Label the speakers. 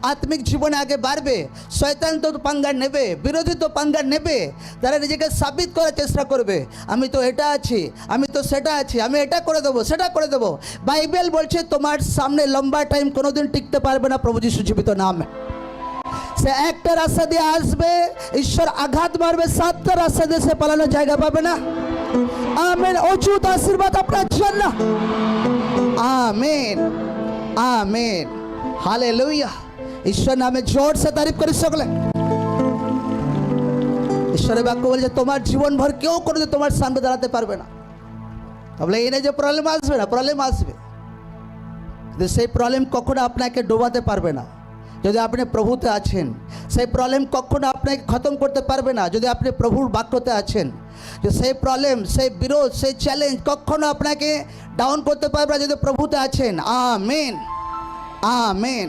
Speaker 1: আত্মিক জীবনে আগে বাড়বে, শয়তান তো পাঙ্গা নেবে, বিরোধী তো পাঙ্গা নেবে। তারা নিজেকে সাবিত করার চেষ্টা করবে, আমি তো এটা আছি, আমি তো সেটা আছি, আমি এটা করে দেবো, সেটা করে দেবো। বাইবেল বলছে তোমার সামনে লম্বা টাইম কোনোদিন টিকতে পারবে না প্রভু যিশু জীবিত নামে। সে একটা রাস্তা দিয়ে আসবে, ঈশ্বর আঘাত মারবে, 7টা রাস্তা দিয়ে সে পালানোর জায়গা পাবে না। আমেন। অযুত আশীর্বাদ আপনার জন্য। Amen, amen, hallelujah. ঈশ্বর নামে জোর সে তারিফ করি সকলে। ঈশ্বরের বাক্য বলছে তোমার জীবন ভর কেউ কোনোদিন তোমার সামনে দাঁড়াতে পারবে না। তাহলে এই যে প্রবলেম আসবে না, প্রবলেম আসবে, কিন্তু সেই প্রবলেম কখনো আপনাকে ডোবাতে পারবে না যদি আপনি প্রভুতে আছেন। সেই প্রবলেম কখনো আপনাকে খতম করতে পারবে না যদি আপনি প্রভুর বাক্যতে আছেন। যে সেই প্রবলেম, সেই বিরোধ, সেই চ্যালেঞ্জ কখনো আপনাকে ডাউন করতে পারবে না যদি প্রভুতে আছেন। Amen, amen.